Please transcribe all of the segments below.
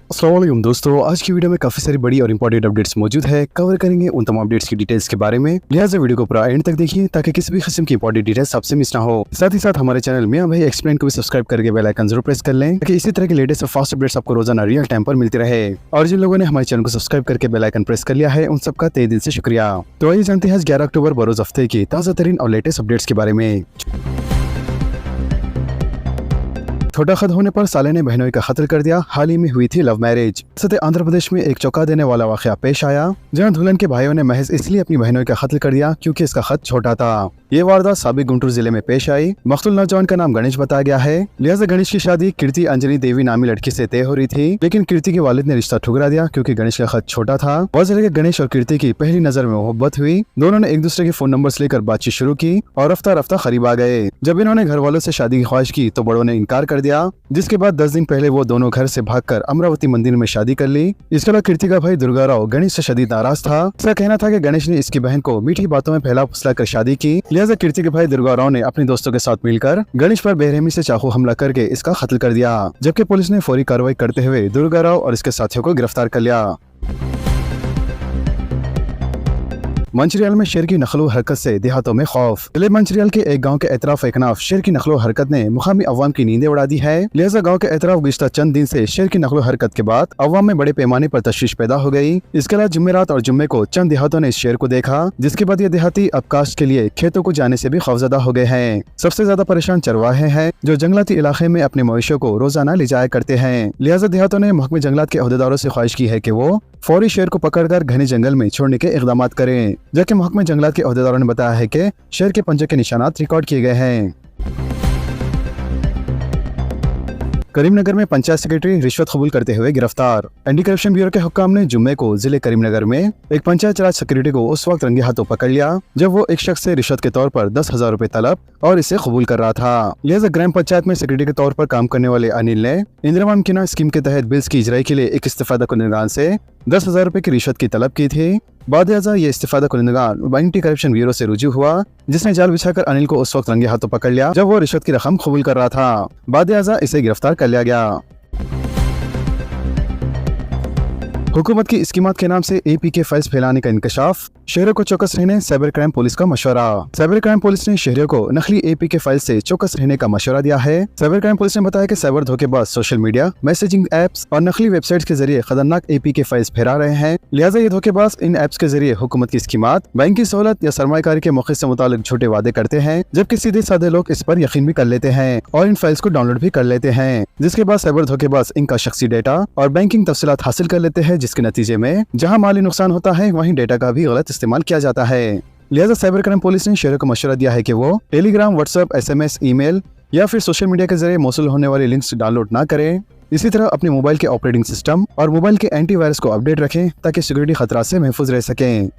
अस्सलाम वालेकुम दोस्तों, आज की वीडियो में काफी सारी बड़ी और इंपॉर्टेंट अपडेट्स मौजूद है। कवर करेंगे उन तमाम अपडेट्स की डिटेल्स के बारे में, लिहाजा वीडियो को पूरा एंड तक देखिए ताकि किसी भी किस्म की इंपॉर्टेंट डिटेल्स आपसे मिस ना हो। साथ ही साथ हमारे चैनल मियां भाई एक्सप्लेन को भी सब्सक्राइब करके बेल आइकन जरूर प्रेस कर लें ताकि इसी तरह के लेटेस्ट और फास्ट अपडेट्स आपको रोजाना रियल टाइम पर मिलती रहे। और जिन लोगों ने हमारे चैनल को सब्सक्राइब करके बेल आइकन प्रेस कर लिया है उन सबका तहे दिल से शुक्रिया। तो आइए जानते हैं आज 11 अक्टूबर बरोज हफ्ते की ताज़ा तरीन और लेटेस्ट अपडेट्स के बारे में। छोटा कद होने पर साले ने बहनोई का कत्ल कर दिया, हाल ही में हुई थी लव मैरिज। आंध्र प्रदेश में एक चौंका देने वाला वाकया पेश आया जहां दुल्हन के भाइयों ने महज इसलिए अपनी बहनोई का कत्ल कर दिया क्योंकि इसका खत छोटा था। ये वारदात साबिक गुंटूर जिले में पेश आई। मकतूल नौजवान का नाम गणेश बताया गया है, लिहाजा गणेश की शादी कीर्ति अंजलि देवी नामी लड़की से तय हो रही थी, लेकिन कीर्ति के वालिद ने रिश्ता ठुकरा दिया क्योंकि गणेश का खत छोटा था। वजह है गणेश और कीर्ति की पहली नजर में मोहब्बत हुई। दोनों ने एक दूसरे के फोन नंबर्स लेकर बातचीत शुरू की और रफ्ता रफ्ता करीब आ गए। जब इन्होंने घर वालों से शादी की ख्वाहिश की तो बड़ों ने इनकार कर दिया, जिसके बाद 10 दिन पहले वो दोनों घर से भागकर अमरावती मंदिर में शादी कर ली। इसके अलावा कीर्ति का भाई दुर्गा राव गणेश से शदीद नाराज था। उसका कहना था कि गणेश ने इसकी बहन को मीठी बातों में फैला फुसला कर शादी की, लिहाजा कीर्ति के भाई दुर्गा राव ने अपने दोस्तों के साथ मिलकर गणेश पर बेरहमी से चाकू हमला करके इसका कत्ल कर दिया, जबकि पुलिस ने फौरी कार्रवाई करते हुए दुर्गा राव और इसके साथियों को गिरफ्तार कर लिया। मंचरियाल में शेर की नकलो हरकत से देहातों में खौफ। जिले मंचरियाल के एक गांव के एतराफ एकनाफ शेर की नकलो हरकत ने मुकामी अवाम की नींदें उड़ा दी है। लिहाजा गांव के एतराफ गुज़िश्ता चंद दिन से शेर की नकलो हरकत के बाद अवाम में बड़े पैमाने पर तशवीश पैदा हो गई। इसके अलावा जुमेरात और जुम्मे को चंद देहातों ने इस शेर को देखा, जिसके बाद ये देहाती अब काश्त के लिए खेतों को जाने से भी खौफजदा हो गए हैं। सबसे ज्यादा परेशान चरवाहे हैं जो जंगलाती इलाके में अपने मवेशियों को रोजाना ले जाया करते हैं। लिहाजा देहातों ने महकमे जंगलात के अहदेदारों से ख्वाहिश की है कि वो फौरी शेर को पकड़कर घने जंगल में छोड़ने के इकदाम करें, जबकि महकमे जंगलात के अहदेदारों ने बताया है कि शेर के पंजे के निशानात रिकॉर्ड किए गए हैं। करीमनगर में पंचायत सेक्रेटरी रिश्वत कबूल करते हुए गिरफ्तार। एंटी करप्शन ब्यूरो के हुक्काम ने जुम्मे को जिले करीमनगर में एक पंचायत राज सेक्रेटरी को उस वक्त रंगे हाथों पकड़ लिया जब वो एक शख्स से रिश्वत के तौर पर 10,000 रुपए तलब और इसे कबूल कर रहा था। लिहाजा ग्राम पंचायत में सेक्रेटरी के तौर पर काम करने वाले अनिल ने इंदिरा मुमकिना स्कीम के तहत बिल्स की इजराई के लिए एक इस्तेफादा कुनिगान से 10,000 रुपए की रिश्वत की तलब की थी। बाद ये इस्तेफादा कुनिगान एंटी करप्शन ब्यूरो से रुजू हुआ, जिसने जाल बिछाकर अनिल को उस वक्त रंगे हाथों पकड़ लिया जब वो रिश्वत की रकम कबूल कर रहा था। बाद इसे गिरफ्तार कर लिया गया। हुकूमत की स्कीमात के नाम से एपी के फाइल्स फैलाने का इंकशाफ, शहरों को चौकस रहने साइबर क्राइम पुलिस का मशवरा। साइबर क्राइम पुलिस ने शहरों को नकली एपी के फाइल से चौकस रहने का मशवरा दिया है। साइबर क्राइम पुलिस ने बताया कि साइबर धोखेबाज सोशल मीडिया, मैसेजिंग एप्स और नकली वेबसाइट्स के जरिए खतरनाक एपी के फाइल्स फैला रहे हैं। लिहाजा ये धोखेबाज इन एप्स के जरिए हुकूमत की स्कीमात, बैंक की सहूलत या सरमायाकारी के मौके से मुतालिक झूठे वादे करते हैं, जबकि सीधे साधे लोग इस पर यकीन भी कर लेते हैं और इन फाइल्स को डाउनलोड भी कर लेते हैं, जिसके बाद साइबर धोखेबाज इनका शख्सी डेटा और बैंकिंग तफसीलात हासिल कर लेते हैं, जिसके नतीजे में जहां माली नुकसान होता है वहीं डेटा का भी गलत इस्तेमाल किया जाता है। लिहाजा साइबर क्राइम पुलिस ने शहरों को मशवरा दिया है कि वो टेलीग्राम, व्हाट्सएप, SMS, ईमेल या फिर सोशल मीडिया के जरिए मौसूल होने वाले लिंक्स डाउनलोड ना करें। इसी तरह अपने मोबाइल के ऑपरेटिंग सिस्टम और मोबाइल के एंटीवायरस को अपडेट रखें ताकि सिक्योरिटी खतरा से महफूज रह सकें।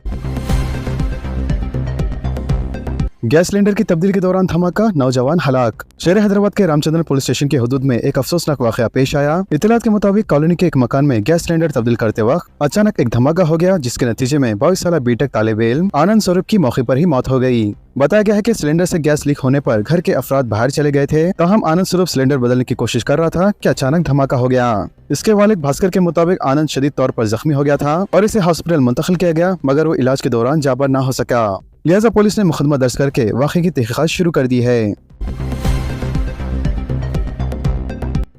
गैस सिलेंडर की तब्दील के दौरान धमाका, नौजवान हलाक। शहर हैदराबाद के रामचंद्रन पुलिस स्टेशन के हुदूद में एक अफसोसनाक वाकया पेश आया। इत्तलात के मुताबिक कॉलोनी के एक मकान में गैस सिलेंडर तब्दील करते वक्त अचानक एक धमाका हो गया, जिसके नतीजे में 22 साल बीटेक तालिब इल्म आनंद स्वरूप की मौके पर ही मौत हो गई। बताया गया है कि सिलेंडर से गैस लीक होने पर घर के अफराद बाहर चले गए थे, ताहम आनंद स्वरूप सिलेंडर बदलने की कोशिश कर रहा था कि अचानक धमाका हो गया। इसके वालिद भास्कर के मुताबिक आनंद शदीद तौर पर जख्मी हो गया था और इसे हॉस्पिटल मुंतकिल किया गया, मगर वो इलाज के दौरान जाबर न हो सका। लिहाजा पुलिस ने मुकदमा दर्ज करके वाक़े की तहकीकात शुरू कर दी है।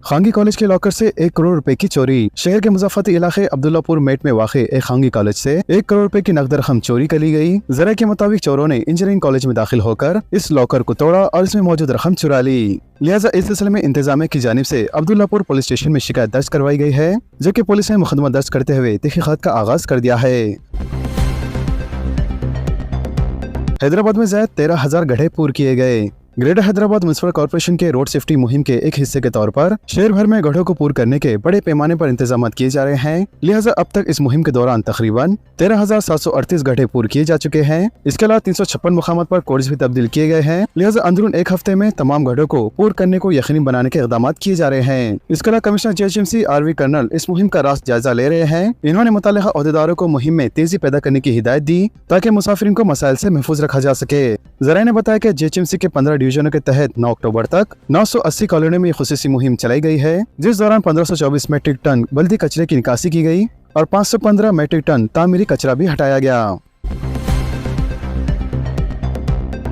खांगी कॉलेज के लॉकर से 1 करोड़ रुपए की चोरी। शहर के मुज़फ़्फ़ती इलाके अब्दुल्लापुर मेट में वाक़े एक खांगी कॉलेज से 1 करोड़ रुपए की नकद रकम चोरी कर ली गई। जरा के मुताबिक चोरों ने इंजीनियरिंग कॉलेज में दाखिल होकर इस लॉकर को तोड़ा और इसमें मौजूद रकम चुरा ली। लिहाजा इस सिलसिले में इंतजामिया की जानिब से अब्दुल्लापुर पुलिस स्टेशन में शिकायत दर्ज करवाई गई है, जबकि पुलिस ने मुकदमा दर्ज करते हुए तहकीकात का आगाज कर दिया है। हैदराबाद में ज़ायद 13,000 गड्ढे पूर किए गए। ग्रेटर हैदराबाद म्युनिसिपल कॉर्पोरेशन के रोड सेफ्टी मुहिम के एक हिस्से के तौर पर शहर भर में गड्ढों को पूर करने के बड़े पैमाने पर इंतजाम किए जा रहे हैं। लिहाजा अब तक इस मुहिम के दौरान तकरीबन 13,738 गड्ढे पूर किए जा चुके हैं। इसके अलावा 356 मुकामात पर कोड्स भी तब्दील किए गए हैं। लिहाजा अंदरून एक हफ्ते में तमाम गड्ढों को पूर करने को यकीनी बनाने के इक़दाम किए जा रहे हैं। इसके अलावा कमिश्नर GHMC RV कर्नल इस मुहिम का रास्त जायजा ले रहे हैं। इन्होंने मुताल्लिक़ा अहदेदारों को मुहिम में तेजी पैदा करने की हिदायत दी ताकि मुसाफिरीन को मसाइल से महफूज रखा जा सके। जराये ने बताया कि GHMC के 15 डिवीजनों के तहत 9 अक्टूबर तक 980 कॉलोनियों में खुसूसी मुहिम चलाई गई है, जिस दौरान 1524 मीट्रिक टन बल्दी कचरे की निकासी की गई और 515 मीट्रिक टन तामीरी कचरा भी हटाया गया।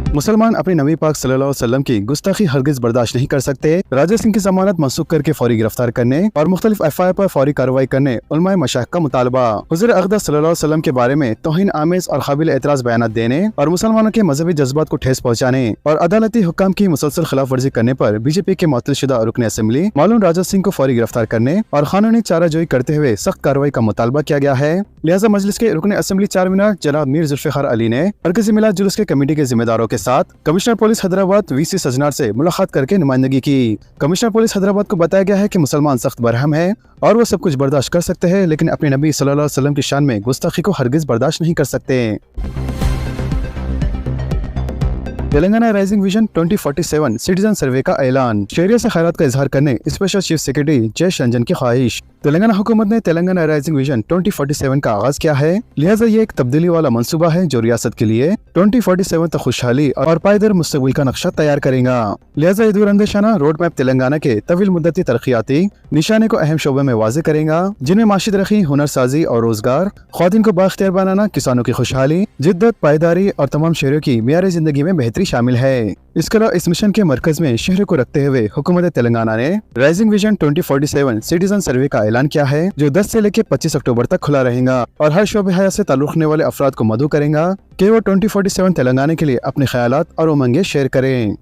मुसलमान अपने नबी पाक सल्लल्लाहु अलैहि वसल्लम की गुस्ताखी हरगिज बर्दाश्त नहीं कर सकते। राजा सिंह की जमानत मनसूख करके फौरी गिरफ्तार करने और मुख्तलिफ एफआईआर पर फौरी कार्रवाई करने उलमाए मशाइख का मुतालबा। हुज़ूर अक़दस सल्लल्लाहु अलैहि वसल्लम के बारे में तौहीन आमेज और काबिल एतराज़ बयानात देने और मुसलमानों के मजहबी जज्बात को ठेस पहुँचाने और अदालती हुक्काम की मुसलसल खिलाफ वर्जी करने पर बीजेपी के मुअत्तल रुकन असम्बली मौलूम राजा सिंह को फौरी गिरफ्तार करने और कानूनी चाराजोई करते हुए सख्त कार्रवाई का मुतालबा किया गया है। लिहाजा मजलिस के रुकन असम्बली चारमीनार जनाब मीर जुल्फ़िकार अली ने मरकज़ी मिलाद जुलूस के कमेटी के जिम्मेदारों के साथ commissioner police Hyderabad VC Sajjanar से मुलाकात करके नुमाइंदगी की। कमिश्नर पुलिस हैदराबाद को बताया गया है कि मुसलमान सख्त बरहम है और वो सब कुछ बर्दाश्त कर सकते हैं, लेकिन अपने नबी सल्लल्लाहु अलैहि वसल्लम की शान में गुस्ताखी को हरगिज बर्दाश्त नहीं कर सकते। तेलंगाना राइजिंग विजन 2047 सिटीजन सर्वे का ऐलान। शहरियों से खैरात का इजहार करने special chief secretary Jayesh Ranjan की ख्वाहिश। तेलंगाना हुकूमत ने तेलंगाना राइजिंग विजन 2047 का आगाज किया है, लिहाजा ये एक तब्दीली वाला मंसूबा है जो रियासत के लिए 2047 तक खुशहाली और पायदार मुस्तकबिल का नक्शा तैयार करेगा। लिहाजा ये दूरअंदेशाना रोड मैप तेलंगाना के तवील मुद्दती तरक्याती निशाने को अहम शोबे में वाज़े करेगा, जिनमें माशी तरक्की, हुनर साजी और रोजगार, ख्वातीन को बाख्तियार बनाना, किसानों की खुशहाली, जिद्दत, पायदारी और तमाम शहरों की मियारी जिंदगी में बेहतरी शामिल है। इसके अलावा इस मिशन के मरकज में शहर को रखते हुए हुकूमत तेलंगाना ने राइजिंग विजन 2047 सिटीजन सर्वे का ऐलान किया है, जो 10 से लेकर 25 अक्टूबर तक खुला रहेगा और हर शोबे हयात से ताल्लुक़ रखने वाले अफराद को मदऊ करेगा कि वो 2047 तेलंगाना के लिए अपने ख्यालात और उमंगे शेयर करें।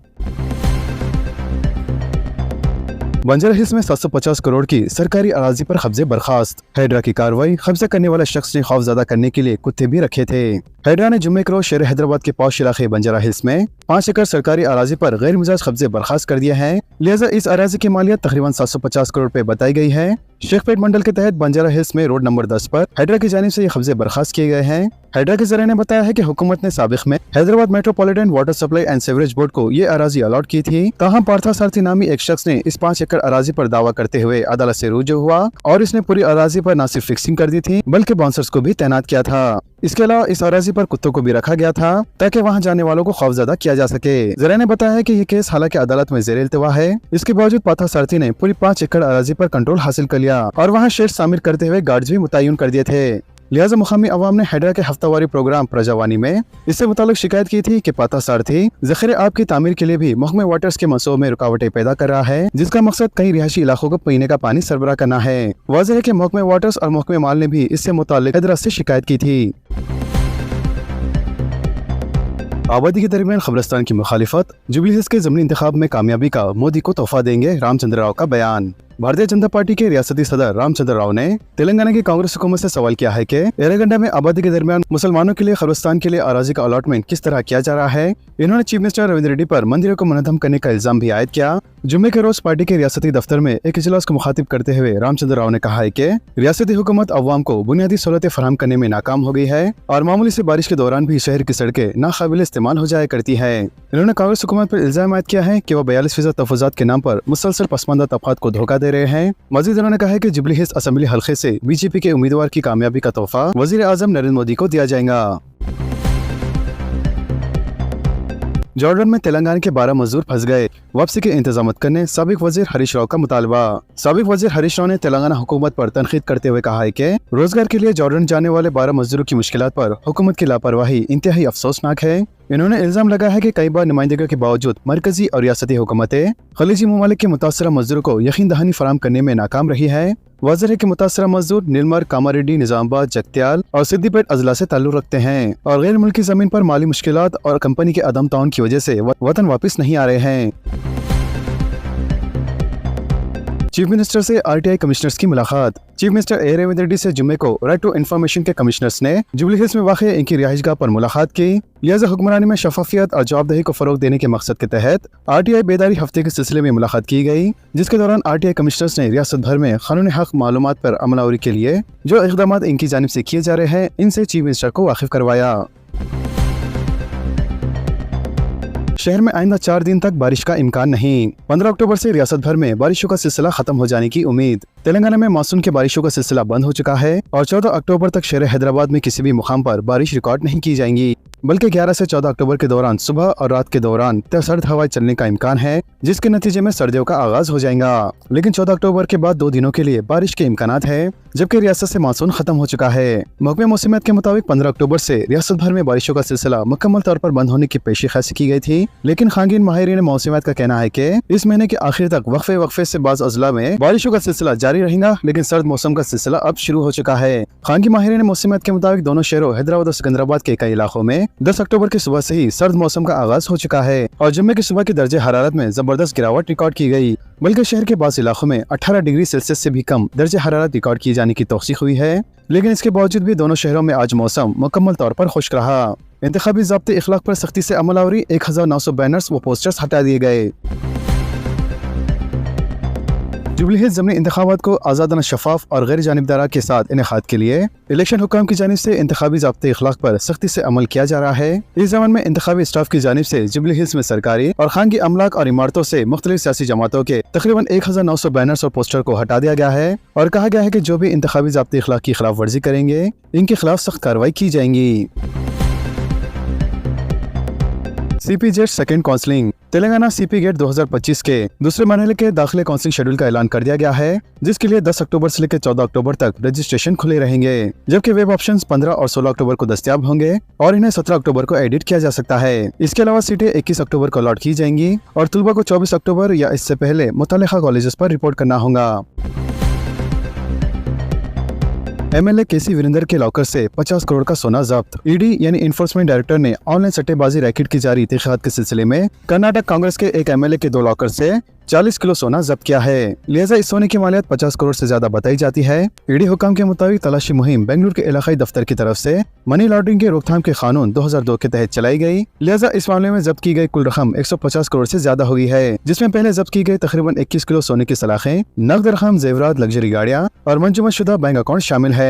बंजारा हिल्स में 750 करोड़ की सरकारी अराजी पर कब्जे बर्खास्त। हैदरा की कार्रवाई, कब्जा करने वाले शख्स ने खौफजदा करने के लिए कुत्ते भी रखे थे। हैदरा ने जुम्मे को रोज शहर हैदराबाद के पौश इलाके बंजारा हिल्स में 5 एकड़ सरकारी अराजी पर गैर मिजाज कब्जे बर्खास्त कर दिए हैं। लिहाजा इस अराजी की मालियत तकरीबन 750 करोड़ रुपए बताई गई है। शेखपेट मंडल के तहत बंजारा हिल्स में रोड नंबर 10 पर हैदरा की जानिब से ये कब्जे बर्खास्त किए गए हैं। हैदरा के जरिए ने बताया है कि हुकूमत ने साबिक में Hyderabad metropolitan water supply and sewerage board को ये अराजी अलॉट की थी। ताहम पार्था सारथी नामी एक शख्स ने इस 5 एकड़ अराजी पर दावा करते हुए अदालत से रुजू हुआ और इसने पूरी अराजी पर न सिर्फ फिक्सिंग कर दी थी बल्कि बाउंसर्स को भी तैनात किया था। इसके अलावा इस अराजी पर कुत्तों को भी रखा गया था ताकि वहां जाने वालों को खौफजदा किया जा सके। जरिए ने बताया है कि ये केस हालांकि अदालत में ज़ेर इल्तिवा है, इसके बावजूद पाथा सारथी ने पूरी 5 एकड़ अराजी पर कंट्रोल हासिल कर लिया और वहां शेड शामिल करते हुए गार्ड्स भी मुतय्यन कर दिए थे। लिहाजा मुकामी अवाम ने हैदरा के हफ्तावारी प्रोग्राम प्रजावानी में इससे मुताल्लिक शिकायत की थी कि पाथा सारथी ज़ख़ीरे आब की तामीर के लिए भी महकमे वाटर्स के मंसूबे में रुकावटें पैदा कर रहा है, जिसका मकसद कई रिहायशी इलाकों को पीने का पानी सरबराह करना है। वाज़ेह है कि महकमे वाटर्स और महकमे माल ने भी इससे मुताल्लिक हैदरा से शिकायत की थी। आबादी के दरमियान क़ब्रिस्तान की मुखालिफत, जुबली हिल्स के ज़मीनी इंतखाब में कामयाबी का मोदी को तोहफा देंगे, रामचंद्र राव का बयान। भारतीय जनता पार्टी के रियासती सदर रामचंद्र राव ने तेलंगाना की कांग्रेस हुकूमत से सवाल किया है कि एरेगंडा में आबादी के दरमियान मुसलमानों के लिए क़ब्रिस्तान के लिए अराजी का अलॉटमेंट किस तरह किया जा रहा है। इन्होंने चीफ मिनिस्टर रविंद्र रेड्डी पर मंदिरों को मुनज़्ज़म करने का इल्जाम भी आयद किया। जुम्मे के रोज पार्टी के रियासती दफ्तर में एक इजलास को मुखातिब करते हुए रामचंद्र राव ने कहा है कि रियासती हुकूमत अवाम को बुनियादी सहूलतें फराहम करने में नाकाम हो गई है और मामूली से बारिश के दौरान भी शहर की सड़कें नाकाबिल इस्तेमाल हो जाया करती है। इन्होंने कांग्रेस हुकूमत पर इल्जाम आयद किया है कि वह 42% तहफ़्फ़ुज़ात के नाम पर मुसलसल पसमानदा तबक़ात को धोखा दे रहे हैं। मजीद उन्होंने कहा है कि जुबली हिल्स असेंबली हल्के से बीजेपी के उम्मीदवार की कामयाबी का तोहफा वज़ीर आज़म नरेंद्र मोदी को दिया जाएगा। जॉर्डन में तेलंगाना के 12 मजदूर फंस गए, वापसी के इंतजामत करने साबिक वजीर हरीश राव का मुतालबा। साबिक वजीर हरीश राव ने तेलंगाना हुकूमत पर तनकीद करते हुए कहा है कि रोजगार के लिए जॉर्डन जाने वाले 12 मजदूरों की मुश्किलात पर हुकूमत की लापरवाही इंतहाई अफसोसनाक है। इन्होंने इल्जाम लगाया है कि कई बार नुमाइंदगियों के बावजूद मरकजी और रियासती हुकूमतें खलीजी ममालिक के मुतासरा मजदूरों को यकीन दहानी फराहम करने में नाकाम रही है। वाज़ेह है कि मुतासरा मजदूर नीलमर, कामारेड्डी, निजामाबाद, जगत्याल और सिद्दीपेट अजला से ताल्लुक़ रखते हैं और गैर मुल्की जमीन पर माली मुश्किलात और कंपनी के अदम ताउन की वजह से वतन वापस नहीं आ रहे हैं। चीफ मिनिस्टर से आरटीआई कमिश्नर्स की मुलाकात। चीफ मिनिस्टर ए रेवंत रेड्डी से जुम्मे को राइट टू इन्फॉर्मेशन के कमिश्नर्स ने जुबली हिल्स में वाक़े इनकी रिहाइशगाह पर मुलाकात की। लिहाजा हुक्मरानी में शफाफियत और जवाबदेही को फरोग देने के मकसद के तहत आरटीआई बेदारी हफ्ते के सिलसिले में मुलाकात की गई, जिसके दौरान आरटीआई कमिश्नर्स ने रियासत भर में कानूनी हक मालूमात पर अमलावरी के लिए जो इक़दामात इनकी जानिब से किए जा रहे हैं इनसे चीफ मिनिस्टर को वाकिफ करवाया। शहर में आइंदा 4 दिन तक बारिश का इम्कान नहीं। 15 अक्टूबर से रियासत भर में बारिशों का सिलसिला खत्म हो जाने की उम्मीद। तेलंगाना में मानसून के बारिशों का सिलसिला बंद हो चुका है और 14 अक्टूबर तक शहर हैदराबाद में किसी भी मुकाम पर बारिश रिकॉर्ड नहीं की जाएंगी। बल्कि 11 से 14 अक्टूबर के दौरान सुबह और रात के दौरान सर्द हवाएं चलने का इम्कान है, जिसके नतीजे में सर्दियों का आगाज हो जाएगा। लेकिन 14 अक्टूबर के बाद 2 दिनों के लिए बारिश के इम्कानात है, जबकि रियासत से मानसून खत्म हो चुका है। महकमे मौसमियात के मुताबिक 15 अक्टूबर से रियासत भर में बारिशों का सिलसिला मुकम्मल तौर पर बंद होने की पेशी खैसी की गई थी, लेकिन खानगीन माहिरीन मौसमियात का कहना है कि इस महीने के आखिर तक वक्फे से बाज़ अजला में बारिशों का सिलसिला जारी रहेगा, लेकिन सर्द मौसम का सिलसिला अब शुरू हो चुका है। खानगी माहिरीन मौसमियात के मुताबिक दोनों शहरों हैदराबाद और सिकंदराबाद के कई इलाकों में 10 अक्टूबर की सुबह से ही सर्द मौसम का आगाज हो चुका है और जुम्मे की सुबह के दर्जे हरारत में जबरदस्त गिरावट रिकॉर्ड की गई, बल्कि शहर के बाज़ इलाकों में 18 डिग्री सेल्सियस से भी कम दर्जे हरारत रिकॉर्ड किए जाने की तौसीक हुई है। लेकिन इसके बावजूद भी दोनों शहरों में आज मौसम मुकम्मल तौर पर खुश्क रहा। इंतखाबी ज़ाब्ते इखलाक पर सख्ती से अमल आवरी 1900 बैनर्स व पोस्टर्स हटा दिए गए। जुबली हिल्स ज़मीनी इंतखाबात को आज़ादाना, शफाफ और गैर जानिबदारा के साथ इनेकाद के लिए इलेक्शन हुकाम की जानिब से इंतखाबी ज़ाब्ते इखलाक पर सख्ती से अमल किया जा रहा है। इस ज़मान में इंतखाबी स्टाफ की जानिब से जुबली हिल्स में सरकारी और खानगी अमलाक और इमारतों से मुख्तलिफ सियासी जमातों के तकरीबन 1900 बैनर्स और पोस्टर को हटा दिया गया है और कहा गया है कि जो भी इंतखाबी ज़ाब्ते इखलाक की खिलाफ वर्जी करेंगे, इनके खिलाफ सख्त कार्रवाई की जाएंगी। CP GET second counselling. Telangana CP GET 2025 के दूसरे मरहले के दाखिले काउंसलिंग शेड्यूल का ऐलान कर दिया गया है, जिसके लिए 10 अक्टूबर से लेकर 14 अक्टूबर तक रजिस्ट्रेशन खुले रहेंगे, जबकि वेब ऑप्शंस 15 और 16 अक्टूबर को दस्तयाब होंगे और इन्हें 17 अक्टूबर को एडिट किया जा सकता है। इसके अलावा सीटें 21 अक्टूबर को अलॉट की जाएंगी और तलबा को 24 अक्टूबर या इससे पहले मुतल्लिका कॉलेजेस पर रिपोर्ट करना होगा। एमएलए केसी वीरेंद्र के लॉकर से 50 करोड़ का सोना जब्त। ईडी यानी इन्फोर्समेंट डायरेक्टर ने ऑनलाइन सट्टेबाजी रैकेट की जारी तहकीकात के सिलसिले में कर्नाटक कांग्रेस के एक एमएलए के 2 लॉकर से 40 किलो सोना जब्त किया है। लिहाजा इस सोने की मालियत 50 करोड़ से ज्यादा बताई जाती है। ईडी हुकाम के मुताबिक तलाशी मुहिम बेंगलुरु के इलाकाई दफ्तर की तरफ से मनी लॉन्ड्रिंग के रोकथाम के कानून 2002 के तहत चलाई गई। लिहाजा इस मामले में जब्त की गई कुल रकम 150 करोड़ से ज्यादा हुई है, जिसमें पहले जब्त की गई तकरीबन 21 किलो सोने की सलाखें, नकद रकम, जेवरात, लग्जरी गाड़ियाँ और मंजूमशुदा बैंक अकाउंट शामिल है।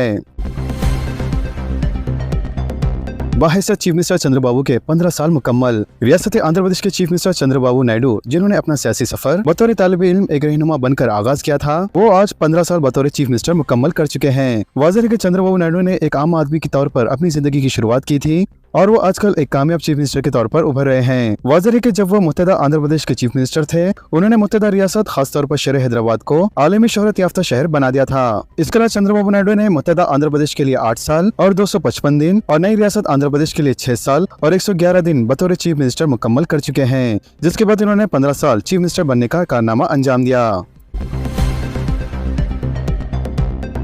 बाहिसत चीफ मिनिस्टर चंद्रबाबू के 15 साल मुकम्मल। रियासत आंध्र प्रदेश के चीफ मिनिस्टर चंद्रबाबू नायडू, जिन्होंने अपना सियासी सफर बतौर तालिबे इल्म एक रहनुमा बनकर आगाज किया था, वो आज 15 साल बतौर चीफ मिनिस्टर मुकम्मल कर चुके हैं। वाज़ेह है कि चंद्रबाबू नायडू ने एक आम आदमी के तौर पर अपनी जिंदगी की शुरुआत की थी और वो आजकल एक कामयाब चीफ मिनिस्टर के तौर पर उभर रहे हैं। वाज़ेह है कि जब वो मुत्तहदा आंध्र प्रदेश के चीफ मिनिस्टर थे, उन्होंने मुत्तहदा रियासत खासतौर पर शहर हैदराबाद को आलमी शोहरत याफ्ता शहर बना दिया था। इसके अलावा चंद्रबाबू नायडू ने मुत्तहदा आंध्र प्रदेश के लिए 8 साल और 255 दिन और नई रियासत आंध्र प्रदेश के लिए 6 साल और 111 दिन बतौर चीफ मिनिस्टर मुकम्मल कर चुके हैं, जिसके बाद उन्होंने 15 साल चीफ मिनिस्टर बनने का कारनामा अंजाम दिया।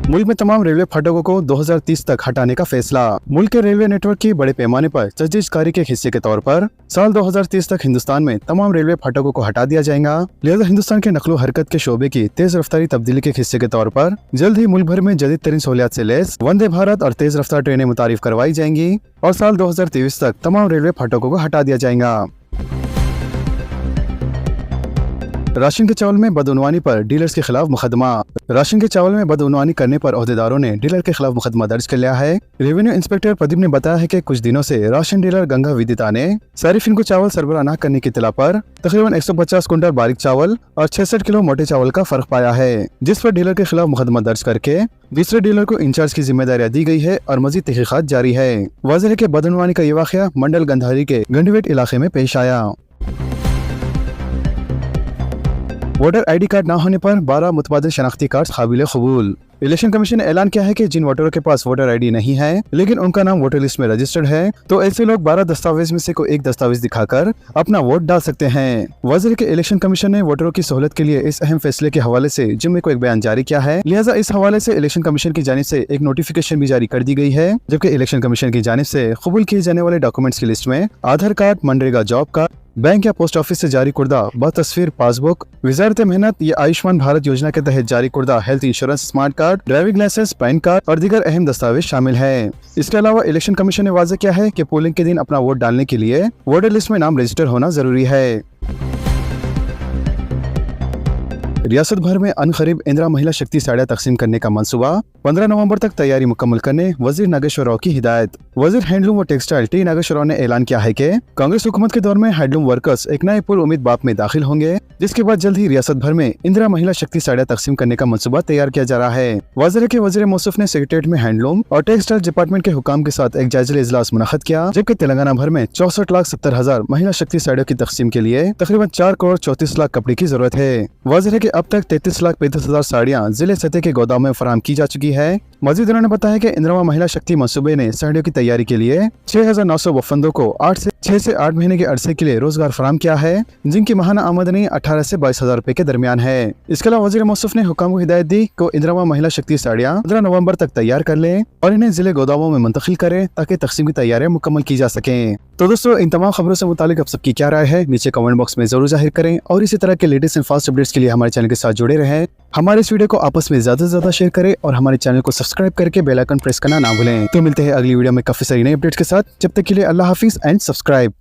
मुल्क में तमाम रेलवे फाटकों को 2030 तक हटाने का फैसला। मुल्क के रेलवे नेटवर्क की बड़े पैमाने पर तजदीदकारी के हिस्से के तौर पर साल 2030 तक हिंदुस्तान में तमाम रेलवे फाटकों को हटा दिया जाएगा। लिहाजा हिंदुस्तान के नकलो हरकत के शोबे की तेज रफ्तारी तब्दीली के हिस्से के तौर पर जल्द ही मुल्क भर में जदीद तरीन सहूलियात से लैस वंदे भारत और तेज रफ्तार ट्रेनें मुतारिफ करवाई जाएंगी और साल 2023 तक तमाम रेलवे फाटकों को हटा दिया जाएगा। राशन के चावल में बदउनवानी पर डीलर्स के खिलाफ मुकदमा। राशन के चावल में बदउनवानी करने पर ओहदेदारों ने डीलर के खिलाफ मुकदमा दर्ज कर लिया है। रेवेन्यू इंस्पेक्टर प्रदीप ने बताया है कि कुछ दिनों से राशन डीलर गंगा विदिता ने सारिफिन को चावल सरबराह न करने की इत्तला पर तकरीबन 150 कुंटल बारीक चावल और 66 किलो मोटे चावल का फर्क पाया है, जिस पर डीलर के खिलाफ मुकदमा दर्ज करके दूसरे डीलर को इंचार्ज की जिम्मेदारियां दी गई है और मजीद तहकीकात जारी है। वाज़ेह है कि बदउनवानी का ये वाकया मंडल गंधारी के गंडवेट इलाके में पेश आया। वोटर आईडी कार्ड न होने पर 12 मुतबादिल शनाख्ती कार्ड काबिल कबूल। इलेक्शन कमीशन ने ऐलान किया है कि जिन वोटरों के पास वोटर आईडी नहीं है लेकिन उनका नाम वोटर लिस्ट में रजिस्टर्ड है, तो ऐसे लोग 12 दस्तावेज में से कोई एक दस्तावेज दिखाकर अपना वोट डाल सकते हैं। वाज़ेह के इलेक्शन कमीशन ने वोटरों की सहूलत के लिए इस अहम फैसले के हवाले से जुम्मे को एक बयान जारी किया है। लिहाजा इस हवाले से इलेक्शन कमीशन की जानिब से एक नोटिफिकेशन भी जारी कर दी गई है, जबकि इलेक्शन कमीशन की जानिब से कबूल किए जाने वाले डॉक्यूमेंट्स की लिस्ट में आधार कार्ड, मनरेगा जॉब कार्ड, बैंक या पोस्ट ऑफिस से जारी कुर्दा बतस्वीर पासबुक, वजारत मेहनत या आयुष्मान भारत योजना के तहत जारी कुर्दा health insurance smart card, driving licence, PAN card और दीगर अहम दस्तावेज शामिल है। इसके अलावा इलेक्शन कमीशन ने वाज़ेह किया है कि पोलिंग के दिन अपना वोट डालने के लिए वोटर लिस्ट में नाम रजिस्टर होना जरूरी है। रियासत भर में अनकरीब इंदिरा महिला शक्ति साड़ियाँ तकसीम करने का मंसूबा, 15 नवंबर तक तैयारी मुकम्मल करने वजीर नागेश्वर राव की हिदायत। वजीर हैंडलूम व टेक्सटाइल टी नागेश्वर राव ने ऐलान किया है कि कांग्रेस हुकूमत के दौर में हैंडलूम वर्कर्स एक नए पुर उम्मीद बाप में दाखिल होंगे, जिसके बाद जल्द ही रियासत भर में इंदिरा महिला शक्ति साड़ियाँ तकसीम करने का मंसूबा तैयार किया जा रहा है। वजीर मौसूफ ने सेक्रेटरीट में हैंडलूम और टेक्सटाइल डिपार्टमेंट के हुकाम के साथ एक जायजा इजलास मुनअक्किद किया, जबकि तेलंगाना भर में 64,70,000 महिला शक्ति साड़ियों की तकसीम के लिए तकरीबन 4 करोड़ 34 लाख कपड़े की जरूरत है। वाज़ेह है कि अब तक 33,35,000 साड़ियाँ जिले सतह के गोदाम में फराहम की जा चुकी है। मजीद उन्होंने बताया कि इंदिरा महिला शक्ति मंसूबे ने साड़ियों की तैयारी के लिए 6,900 वफंदों को 6 से 8 महीने के अरसे के लिए रोजगार फराहम किया है, जिनकी माहाना आमदनी 18 से 22,000 रुपए के दरमियान है। इसके अलावा वजीर मौसूफ ने हुकाम को हिदायत दी को इंदिरा महिला शक्ति साड़ियाँ 15 नवंबर तक तैयार कर लें और इन्हें जिले गोदामों में मुंतकिल करें ताकि तकसीम की तैयारियां मुकम्मल की जा सकें। तो दोस्तों, इन तमाम खबरों से मुतालिक आप सबकी क्या राय है नीचे कमेंट बॉक्स में जरूर जाहिर करें और इसी तरह के लेटेस्ट एंड फास्ट अपडेट्स के लिए हमारे चैनल के साथ जुड़े रहें। हमारे इस वीडियो को आपस में ज्यादा से ज्यादा शेयर करें और हमारे चैनल को सब्सक्राइब करके बेल आइकन प्रेस करना ना भूलें। तो मिलते हैं अगली वीडियो में काफी सारी नई अपडेट्स के साथ। जब तक के लिए अल्लाह हाफिज एंड सब्सक्राइब।